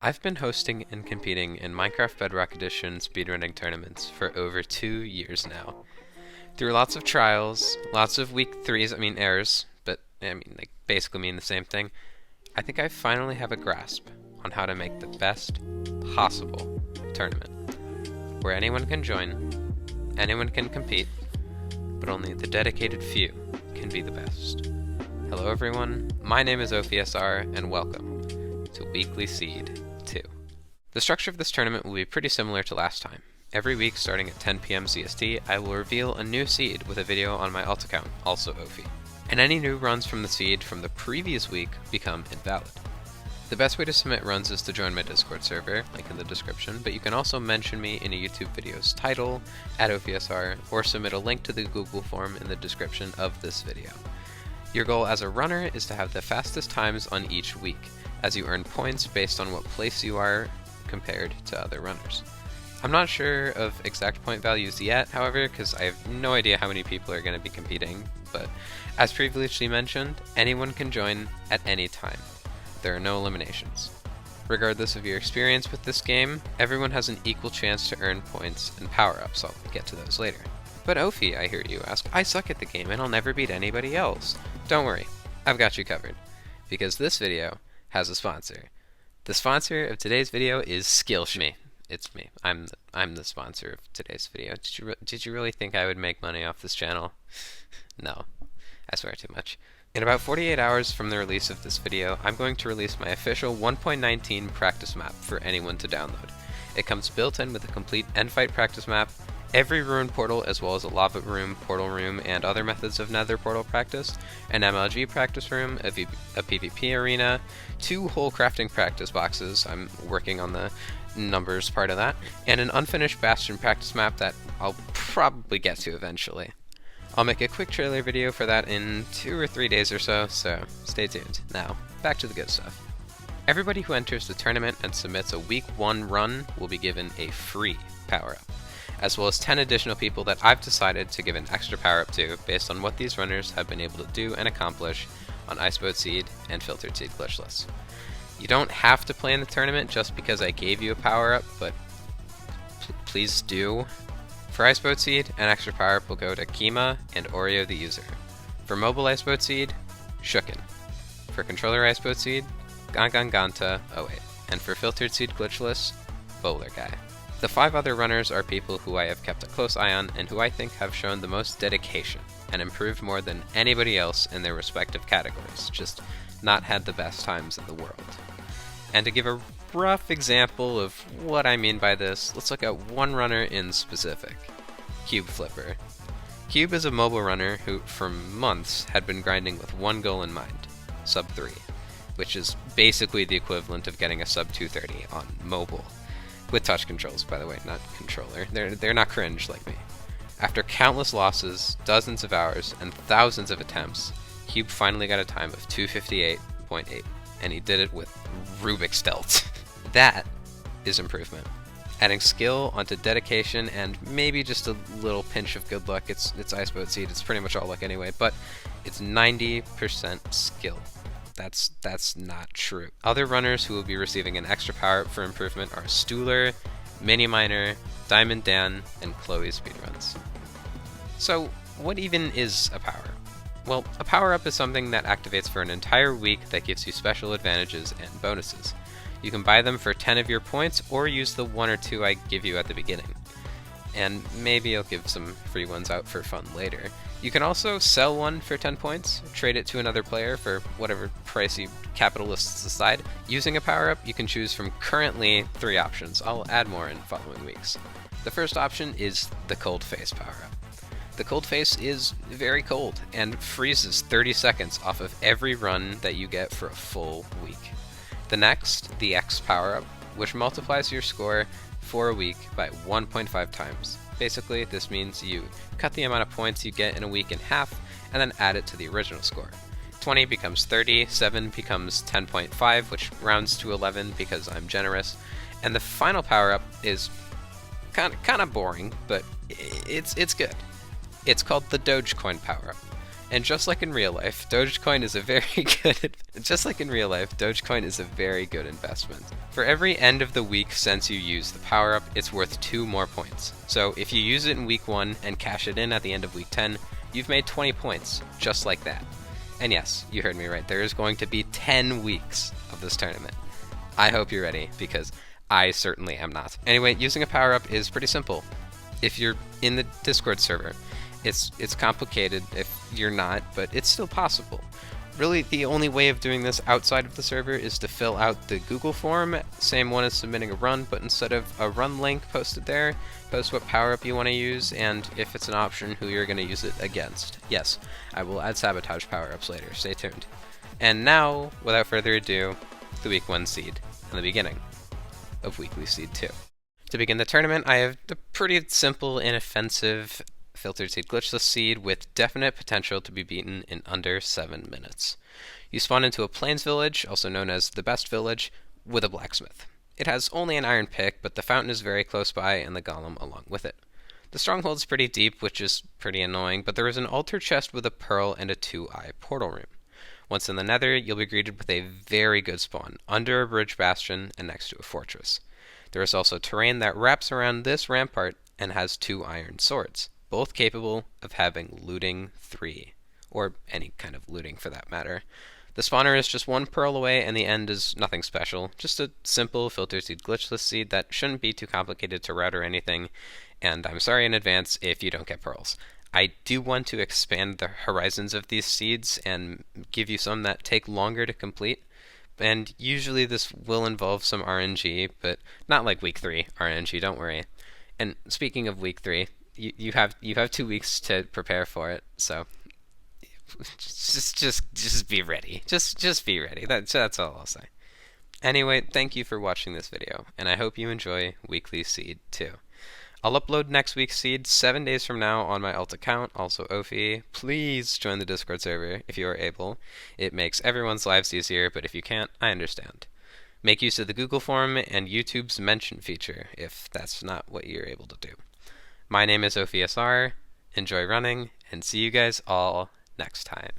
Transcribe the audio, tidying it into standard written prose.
I've been hosting and competing in Minecraft Bedrock Edition speedrunning tournaments for over 2 years now. Through lots of trials, lots of week 3s, errors, but they basically mean the same thing, I think I finally have a grasp on how to make the best possible tournament, where anyone can join, anyone can compete, but only the dedicated few can be the best. Hello everyone, my name is OPSR, and welcome to Weekly Seed 2. The structure of this tournament will be pretty similar to last time. Every week, starting at 10 PM CST, I will reveal a new seed with a video on my alt account, also Ophi. And any new runs from the seed from the previous week become invalid. The best way to submit runs is to join my Discord server, link in the description, but you can also mention me in a YouTube video's title, at OPSR, or submit a link to the Google form in the description of this video. Your goal as a runner is to have the fastest times on each week, as you earn points based on what place you are compared to other runners. I'm not sure of exact point values yet, however, because I have no idea how many people are going to be competing, but as previously mentioned, anyone can join at any time. There are no eliminations. Regardless of your experience with this game, everyone has an equal chance to earn points and power-ups. I'll get to those later. But Ophi, I hear you ask, I suck at the game and I'll never beat anybody else. Don't worry, I've got you covered, because this video has a sponsor. The sponsor of today's video is Skillshare. It's me. I'm the sponsor of today's video. Did you really think I would make money off this channel? No, I swear too much. In about 48 hours from the release of this video, I'm going to release my official 1.19 practice map for anyone to download. It comes built in with a complete endfight practice map, every ruin portal as well as a lava room, portal room, and other methods of nether portal practice, an MLG practice room, a PvP arena, 2 whole crafting practice boxes, I'm working on the numbers part of that, and an unfinished bastion practice map that I'll probably get to eventually. I'll make a quick trailer video for that in 2 or 3 days or so stay tuned. Now, back to the good stuff. Everybody who enters the tournament and submits a week 1 run will be given a free power-up, as well as 10 additional people that I've decided to give an extra power-up to based on what these runners have been able to do and accomplish on Iceboat Seed and Filtered Seed glitchless. You don't have to play in the tournament just because I gave you a power-up, but please do. For Iceboat Seed, an extra power-up will go to Kima and Oreo the user. For Mobile Iceboat Seed, Shooken. For Controller Iceboat Seed, Ganganganta 08. And for Filtered Seed glitchless, Bowler Guy. The 5 other runners are people who I have kept a close eye on and who I think have shown the most dedication and improved more than anybody else in their respective categories, just not had the best times in the world. And to give a rough example of what I mean by this, let's look at one runner in specific, Cube Flipper. Cube is a mobile runner who, for months, had been grinding with one goal in mind, sub 3, which is basically the equivalent of getting a sub 230 on mobile. With touch controls, by the way, not controller. They're not cringe like me. After countless losses, dozens of hours, and thousands of attempts, Cube finally got a time of 258.8, and he did it with Rubik's Stealth. That is improvement. Adding skill onto dedication and maybe just a little pinch of good luck. It's Iceboat Seed, it's pretty much all luck anyway, but it's 90% skill. That's not true. Other runners who will be receiving an extra power-up for improvement are Stuhler, Mini Miner, Diamond Dan, and Chloe Speedruns. So, what even is a power? Well, a power-up is something that activates for an entire week that gives you special advantages and bonuses. You can buy them for 10 of your points, or use the 1 or 2 I give you at the beginning. And maybe I'll give some free ones out for fun later. You can also sell one for 10 points, trade it to another player for whatever price you capitalists decide. Using a power-up, you can choose from currently 3 options. I'll add more in following weeks. The first option is the Cold Face power-up. The Cold Face is very cold and freezes 30 seconds off of every run that you get for a full week. The next, the X power-up, which multiplies your score for a week by 1.5 times. Basically, this means you cut the amount of points you get in a week in half, and then add it to the original score. 20 becomes 30, 7 becomes 10.5, which rounds to 11 because I'm generous, and the final power-up is kind of boring, but it's good. It's called the Dogecoin power-up. And just like in real life, Dogecoin is a very good just like in real life, Dogecoin is a very good investment. For every end of the week since you use the power up, it's worth 2 more points. So if you use it in week 1 and cash it in at the end of week 10, you've made 20 points, just like that. And yes, you heard me right, there is going to be 10 weeks of this tournament. I hope you're ready, because I certainly am not. Anyway, using a power up is pretty simple. If you're in the Discord server, it's complicated if you're not, but it's still possible. Really, the only way of doing this outside of the server is to fill out the Google form, same one as submitting a run, but instead of a run link posted there, post what power-up you want to use, and if it's an option, who you're going to use it against. Yes, I will add sabotage power-ups later, stay tuned. And now, without further ado, the week 1 seed, and the beginning of weekly seed 2. To begin the tournament, I have a pretty simple, inoffensive filtered seed glitchless seed with definite potential to be beaten in under 7 minutes. You spawn into a plains village, also known as the best village, with a blacksmith. It has only an iron pick, but the fountain is very close by and the golem along with it. The stronghold is pretty deep, which is pretty annoying, but there is an altar chest with a pearl and a 2-eye portal room. Once in the nether, you'll be greeted with a very good spawn, under a bridge bastion and next to a fortress. There is also terrain that wraps around this rampart and has 2 iron swords, both capable of having looting 3, or any kind of looting for that matter. The spawner is just 1 pearl away, and the end is nothing special, just a simple filter seed glitchless seed that shouldn't be too complicated to route or anything, and I'm sorry in advance if you don't get pearls. I do want to expand the horizons of these seeds and give you some that take longer to complete, and usually this will involve some RNG, but not like week 3 RNG, don't worry. And speaking of week 3, you have 2 weeks to prepare for it, so just be ready. Just be ready. That's all I'll say. Anyway, thank you for watching this video, and I hope you enjoy weekly seed 2. I'll upload next week's seed 7 days from now on my alt account, also Ophi. Please join the Discord server if you are able. It makes everyone's lives easier, but if you can't, I understand. Make use of the Google form and YouTube's mention feature if that's not what you're able to do. My name is OphiSR, enjoy running, and see you guys all next time.